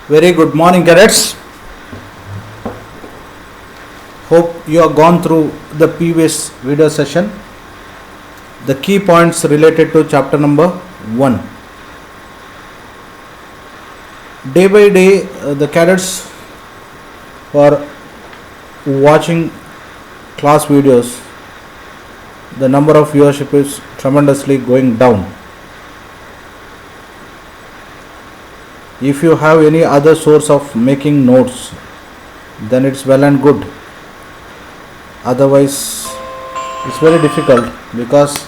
Very good morning, cadets. Hope you have gone through the previous video session. The key points related to chapter number 1. Day by day, the cadets who are watching class videos, the number of viewership is tremendously going down. If you have any other source of making notes, then it's well and good. Otherwise, it's very difficult because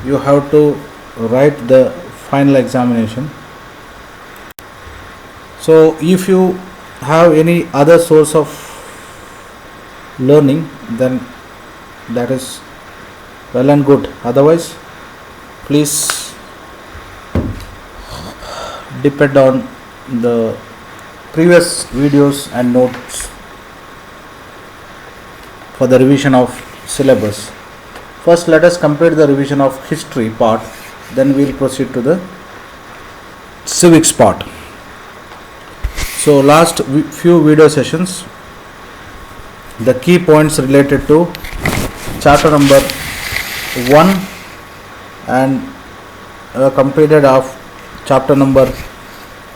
you have to write the final examination. So if you have any other source of learning, then that is well and good. Otherwise, please depend on the previous videos and notes for the revision of syllabus. First, let us complete the revision of history part, then we will proceed to the civics part. So last few video sessions, the key points related to chapter number 1 and completed of chapter number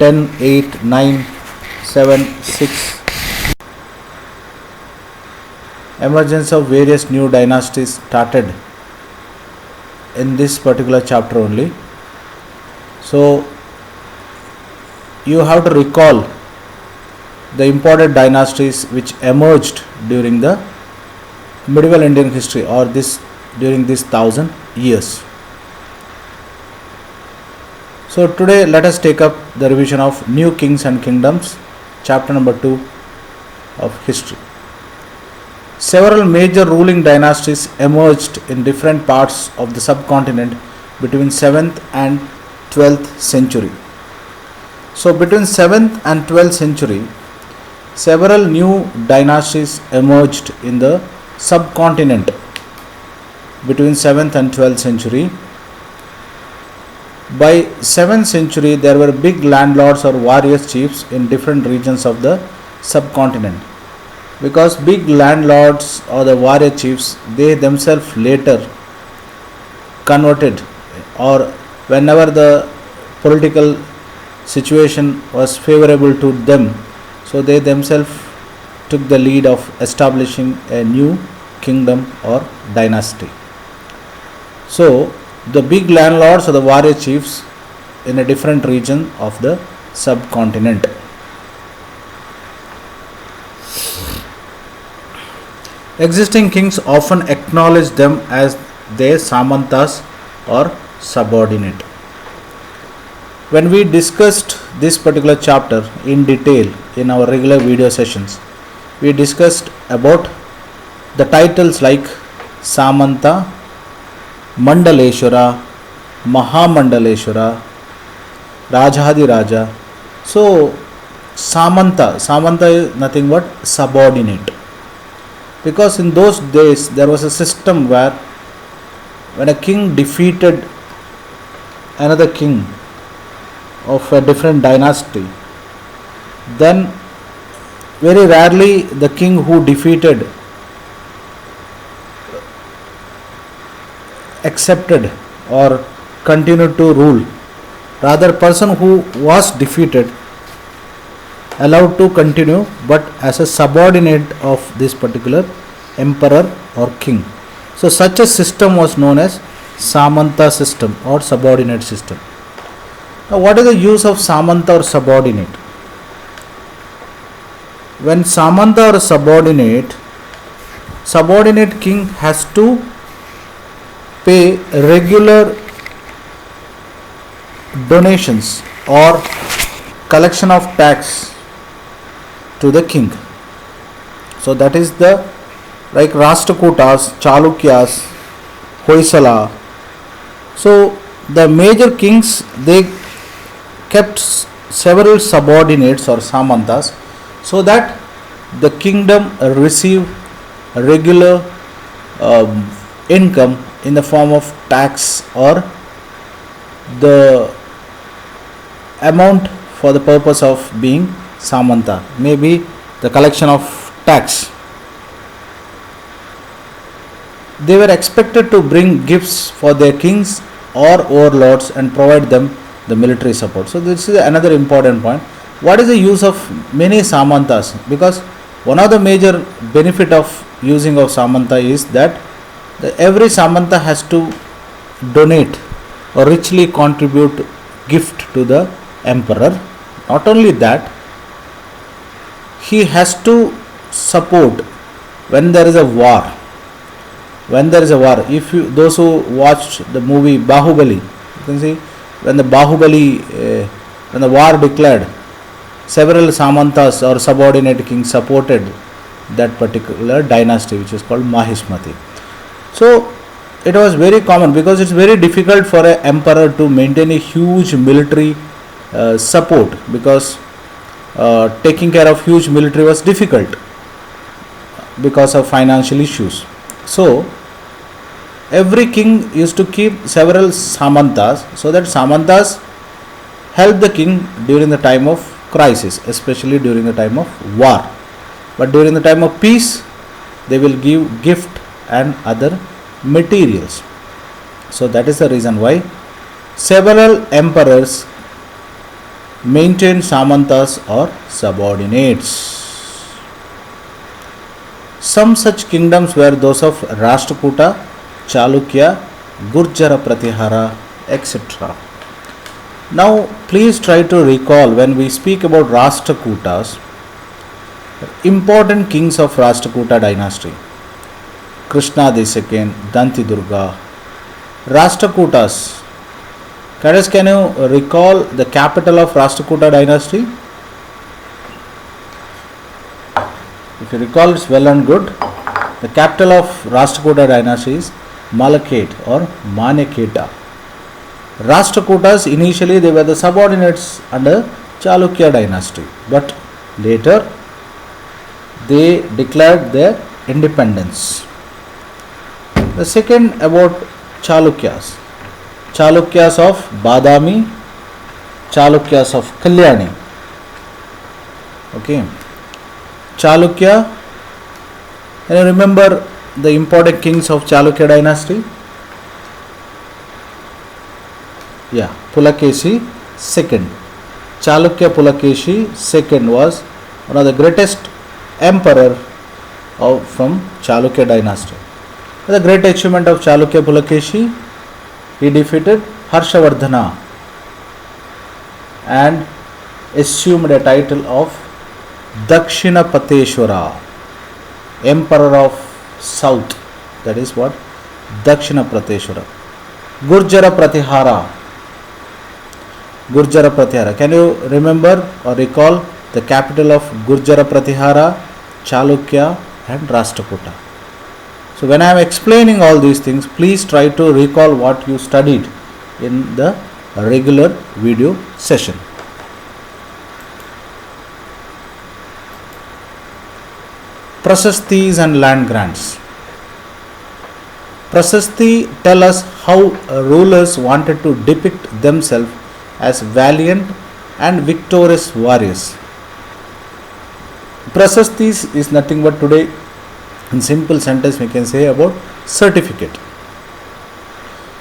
10, 8, 9, 7, 6. Emergence of various new dynasties started in this particular chapter only. So you have to recall the important dynasties which emerged during the medieval Indian history or during this 1000 years. So today let us take up the revision of New Kings and Kingdoms, chapter number 2 of history. Several major ruling dynasties emerged in different parts of the subcontinent between 7th and 12th century. So between 7th and 12th century, several new dynasties emerged in the subcontinent between 7th and 12th century. By 7th century, there were big landlords or warrior chiefs in different regions of the subcontinent. Because big landlords or the warrior chiefs, they themselves later converted, or whenever the political situation was favorable to them, so they themselves took the lead of establishing a new kingdom or dynasty. So the big landlords or the warrior chiefs in a different region of the subcontinent. Existing kings often acknowledge them as their samantas or subordinate. When we discussed this particular chapter in detail in our regular video sessions, we discussed about the titles like Samanta, Mandaleshwara, Mahamandaleshwara, Rajahadi Raja. So Samanta is nothing but subordinate. Because in those days there was a system where when a king defeated another king of a different dynasty, then very rarely the king who defeated accepted or continued to rule. Rather, person who was defeated allowed to continue, but as a subordinate of this particular emperor or king. So such a system was known as Samanta system or subordinate system. Now what is the use of Samanta or subordinate? When Samanta or subordinate king has to pay regular donations or collection of tax to the king. So that is the like Rashtrakutas, Chalukyas, Hoysala. So the major kings, they kept several subordinates or samantas so that the kingdom receive regular income in the form of tax or the amount for the purpose of being Samanta, maybe the collection of tax. They were expected to bring gifts for their kings or overlords and provide them the military support. So this is another important point. What is the use of many Samantas? Because one of the major benefit of using of Samanta is that every Samanta has to donate or richly contribute gift to the emperor. Not only that, he has to support when there is a war. When there is a war, if you, those who watched the movie Bahubali, you can see when the Bahubali, when the war declared, several Samantas or subordinate kings supported that particular dynasty, which is called Mahishmati. So it was very common, because it's very difficult for an emperor to maintain a huge military support, because taking care of huge military was difficult because of financial issues. So every king used to keep several Samantas, so that Samantas help the king during the time of crisis, especially during the time of war. But during the time of peace, they will give gift and other materials. So that is the reason why several emperors maintained Samantas or subordinates. Some such kingdoms were those of Rashtrakuta, Chalukya, Gurjara Pratihara, etc. Now please try to recall, when we speak about Rashtrakutas, important kings of Rashtrakuta dynasty: Krishna II, Danti Durga. Rashtrakutas. Cadets, can you recall the capital of Rashtrakuta dynasty? If you recall, it's well and good. The capital of Rashtrakuta dynasty is Malakhet or Manekheta. Rashtrakutas, initially they were the subordinates under Chalukya dynasty, but later they declared their independence. The second about Chalukyas. Chalukyas of Badami, Chalukyas of Kalyani. Okay. Chalukya, can you remember the important kings of Chalukya dynasty? Yeah, Pulakeshi II. Chalukya Pulakeshi II was one of the greatest emperor from Chalukya dynasty. The great achievement of Chalukya Pulakeshi, he defeated Harshavardhana and assumed a title of Dakshina Pateshwara, Emperor of South. That is what? Dakshina Pateshwara. Gurjara Pratihara. Gurjara Pratihara. Can you remember or recall the capital of Gurjara Pratihara, Chalukya and Rashtrakuta? So when I am explaining all these things, please try to recall what you studied in the regular video session. Prasastis and land grants. Prasasti tell us how rulers wanted to depict themselves as valiant and victorious warriors. Prasastis is nothing but, today in simple sentence we can say, about certificate.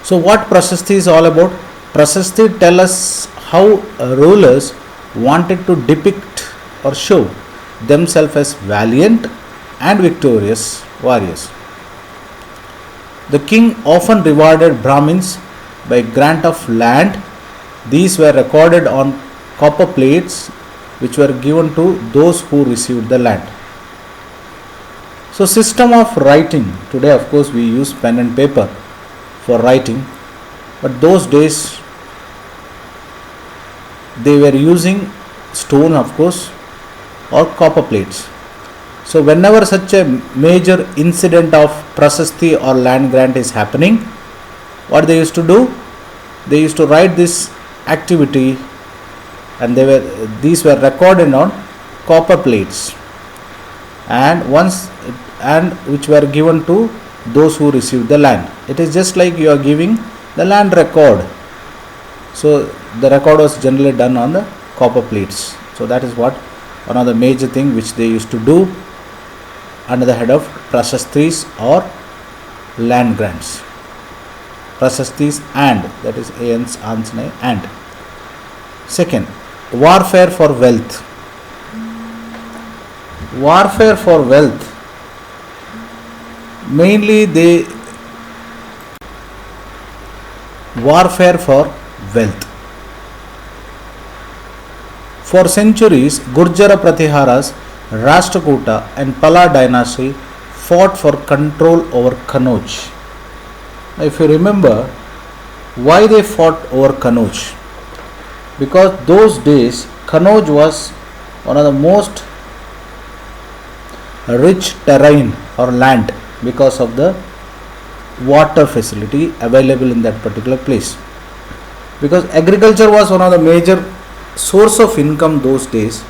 So what Prasasti is all about? Prasasti tell us how rulers wanted to depict or show themselves as valiant and victorious warriors. The king often rewarded Brahmins by grant of land. These were recorded on copper plates which were given to those who received the land. So system of writing. Today of course we use pen and paper for writing, but those days they were using stone of course or copper plates. So whenever such a major incident of prasasti or land grant is happening, what they used to do? They used to write this activity, and these were recorded on copper plates, and which were given to those who received the land. It is just like you are giving the land record. So the record was generally done on the copper plates. So that is what one of the major thing which they used to do under the head of prashastis or land grants. Prashastis and, that is ansne and. Second, warfare for wealth. Warfare for wealth. Mainly they warfare for wealth. For centuries, Gurjara Pratiharas, Rashtrakuta and Pala dynasty fought for control over Kannauj. If you remember, why they fought over Kannauj? Because those days Kannauj was one of the most rich terrain or land because of the water facility available in that particular place. Because agriculture was one of the major source of income those days.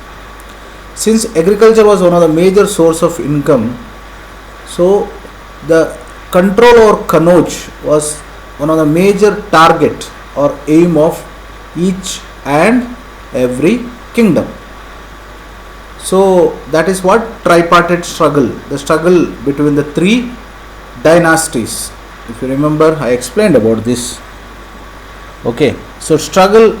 Since agriculture was one of the major source of income, so the control over Kannauj was one of the major target or aim of each and every kingdom. So that is what tripartite struggle, the struggle between the three dynasties. If you remember, I explained about this. Okay, so struggle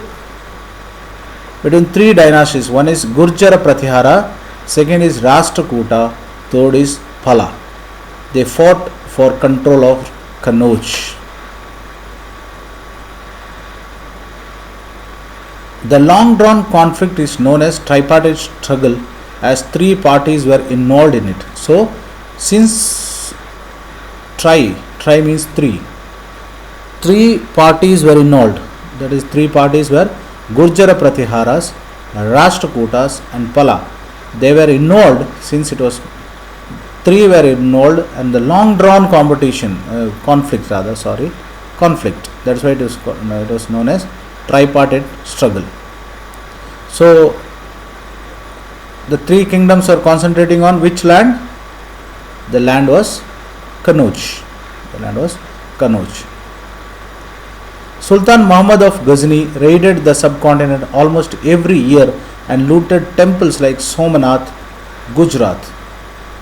between three dynasties. One is Gurjara Pratihara, second is Rashtrakuta, third is Pala. They fought for control of Kannauj. The long drawn conflict is known as tripartite struggle, as three parties were involved in it. So since tri means three parties were involved, that is three parties were Gurjara Pratiharas, Rashtrakutas and Pala. They were involved, since it was three were involved, and the long drawn conflict. That's why it was known as tripartite struggle. So the three kingdoms are concentrating on which land? The land was Kannauj. Sultan Muhammad of Ghazni raided the subcontinent almost every year and looted temples like Somnath, Gujarat.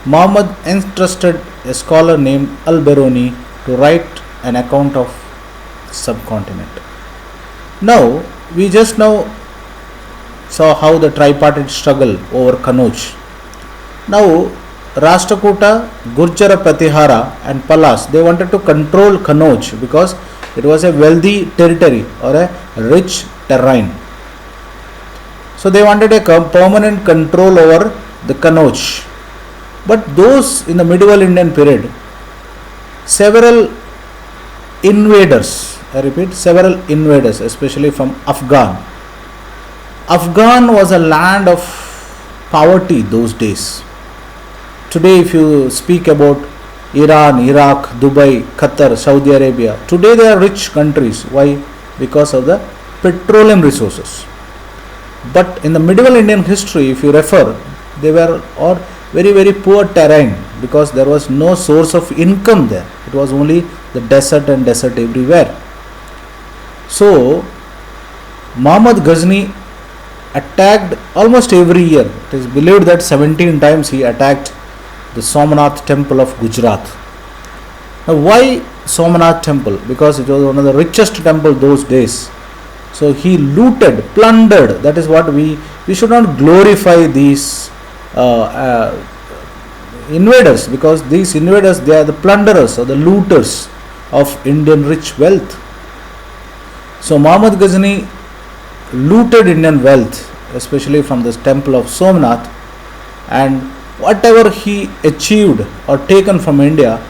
Muhammad entrusted a scholar named Al-Biruni to write an account of the subcontinent. Now, we just now saw how the tripartite struggle over Kannauj. Now, Rashtrakuta, Gurjara Pratihara and Palas, they wanted to control Kannauj because it was a wealthy territory or a rich terrain. So they wanted a permanent control over the Kannauj. But those in the medieval Indian period, several invaders, especially from Afghan. Afghan was a land of poverty those days. Today if you speak about Iran, Iraq, Dubai, Qatar, Saudi Arabia, today they are rich countries. Why? Because of the petroleum resources. But in the medieval Indian history, if you refer, they were or very, very poor terrain because there was no source of income there. It was only the desert and desert everywhere. So Muhammad Ghazni attacked almost every year. It is believed that 17 times he attacked the Somnath temple of Gujarat. Now why Somnath temple? Because it was one of the richest temple those days. So he looted, plundered. That is what we should not glorify these invaders, because these invaders, they are the plunderers or the looters of Indian rich wealth. So Muhammad Ghazni looted Indian wealth, especially from this temple of Somnath, and whatever he achieved or taken from India,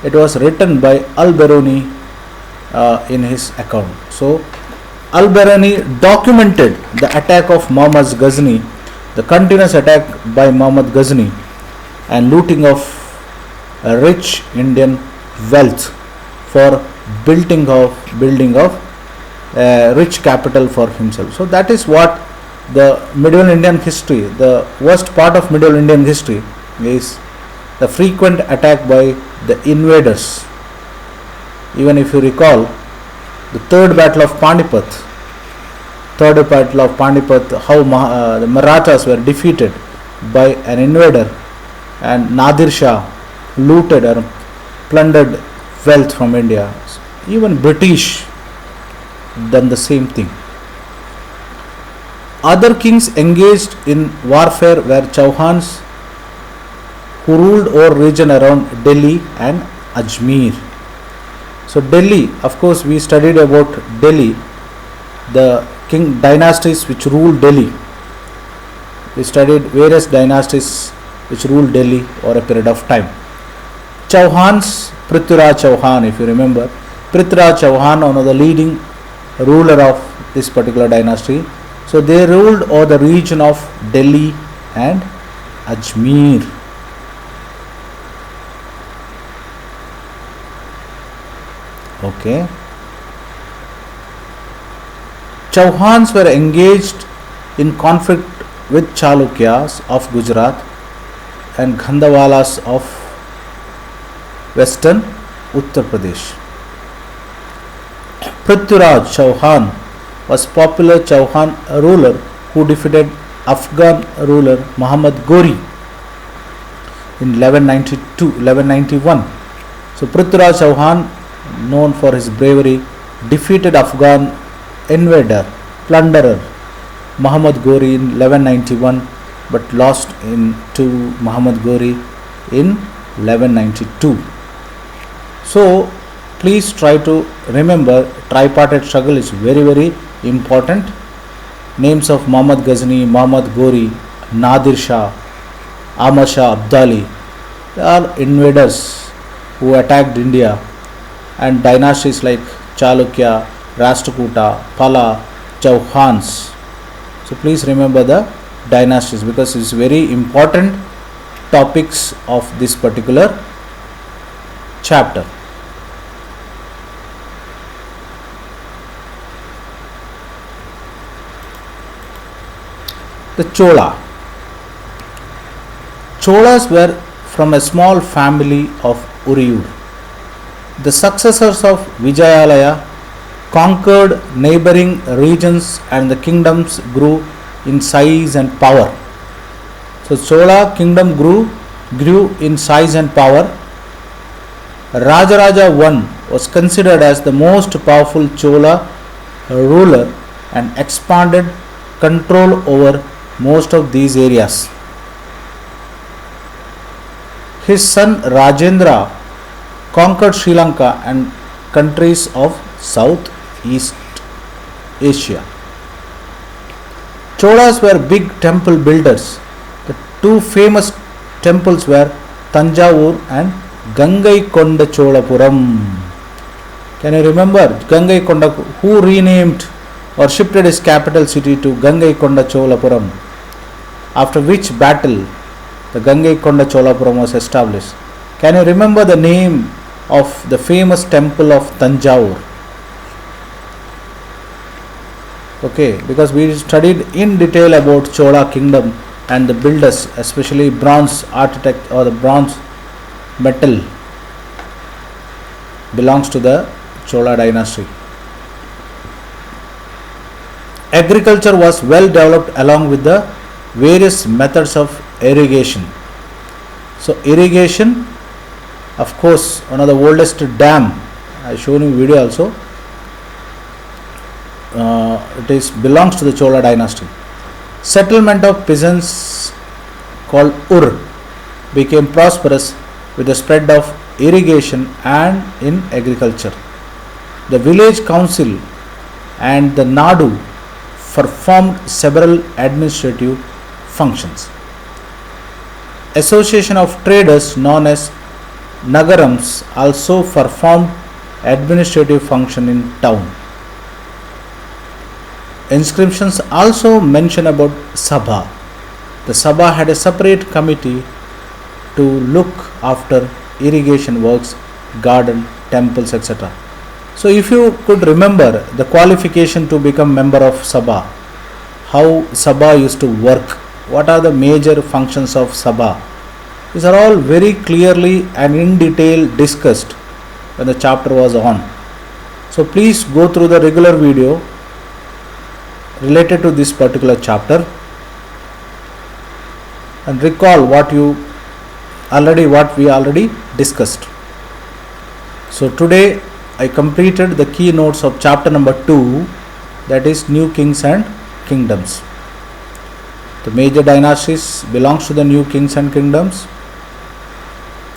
it was written by Al-Biruni in his account. So Al-Biruni documented the attack of Muhammad Ghazni, the continuous attack by Muhammad Ghazni and looting of rich Indian wealth for building of rich capital for himself. So that is what the medieval Indian history, the worst part of medieval Indian history is the frequent attack by the invaders. Even if you recall the third battle of Panipat, third battle of Panipat, how the Marathas were defeated by an invader, and Nadir Shah looted or plundered wealth from India. Even British done the same thing. Other kings engaged in warfare were Chauhans, who ruled over region around Delhi and Ajmer. So Delhi, of course, we studied about Delhi, the king dynasties which ruled Delhi. We studied various dynasties which ruled Delhi over a period of time. Chauhans, Prithviraj Chauhan, if you remember, Prithviraj Chauhan, one of the leading ruler of this particular dynasty. So they ruled over the region of Delhi and Ajmer. Okay. Chauhans were engaged in conflict with Chalukyas of Gujarat and Gandhawalas of western Uttar Pradesh. Prithviraj Chauhan was popular Chauhan ruler who defeated Afghan ruler Muhammad Ghori in 1191. So Prithviraj Chauhan, known for his bravery, defeated Afghan invader, plunderer Muhammad Ghori in 1191, but lost to Muhammad Ghori in 1192. So please try to remember, tripartite struggle is very, very important. Names of Muhammad Ghazni, Muhammad Ghori, Nadir Shah, Ahmad Shah Abdali, they are invaders who attacked India, and dynasties like Chalukya, Rashtrakuta, Pala, Chauhans. So please remember the dynasties, because it's very important topics of this particular chapter. The Cholas were from a small family of Uriyur. The successors of Vijayalaya conquered neighboring regions and the kingdoms grew in size and power. So Chola kingdom grew in size and power. Rajaraja I was considered as the most powerful Chola ruler and expanded control over most of these areas. His son Rajendra conquered Sri Lanka and countries of Southeast Asia. Cholas were big temple builders. The two famous temples were Tanjavur and Gangaikonda Cholapuram. Can you remember Gangaikonda, who renamed or shifted his capital city to Gangaikonda Cholapuram? After which battle the Gangaikonda Cholapuram was established? Can you remember the name of the famous temple of Tanjavur? Okay, because we studied in detail about Chola kingdom and the builders, especially bronze architect or the bronze metal belongs to the Chola dynasty. Agriculture was well developed along with the various methods of irrigation. So irrigation, of course, one of the oldest dam, I shown you video also, it belongs to the Chola dynasty. Settlement of peasants called Ur became prosperous with the spread of irrigation and in agriculture. The village council and the Nadu performed several administrative functions. Association of traders known as Nagarams also performed administrative function in town. Inscriptions also mention about Sabha. The Sabha had a separate committee to look after irrigation works, garden, temples, etc. So if you could remember the qualification to become member of Sabha, how Sabha used to work, what are the major functions of Sabha, these are all very clearly and in detail discussed when the chapter was on. So please go through the regular video related to this particular chapter and recall what we already discussed. So today I completed the keynotes of chapter number 2, that is New Kings and Kingdoms. The major dynasties belongs to the new kings and kingdoms.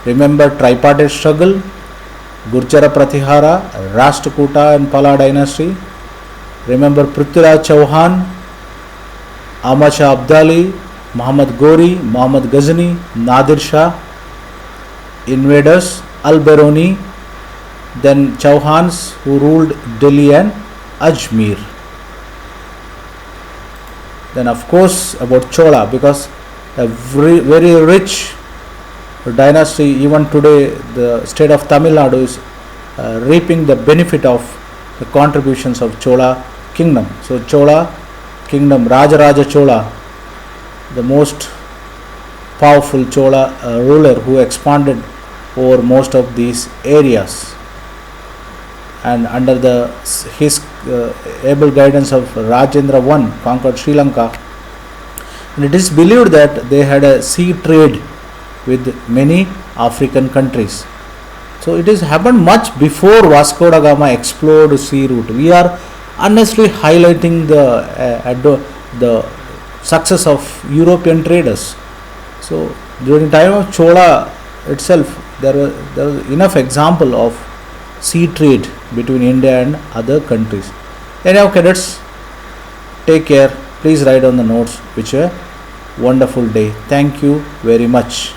Remember tripartite struggle, Gurjara Pratihara, Rashtrakuta and Pala dynasty. Remember Prithviraj Chauhan, Ahmad Shah Abdali, Muhammad Ghori, Muhammad Ghazni, Nadir Shah, invaders, Al-Biruni, then Chauhans who ruled Delhi and Ajmer. Then of course about Chola, because a very rich dynasty. Even today the state of Tamil Nadu is reaping the benefit of the contributions of Chola kingdom. So Chola kingdom, Rajaraja Chola, the most powerful Chola ruler who expanded over most of these areas, and under his able guidance of Rajendra I conquered Sri Lanka, and it is believed that they had a sea trade with many African countries. So it has happened much before Vasco da Gama explored sea route. We are unnecessarily highlighting the success of European traders. So during time of Chola itself, there was enough example of sea trade between India and other countries. Anyhow, cadets, take care. Please write on the notes. Wish you a wonderful day. Thank you very much.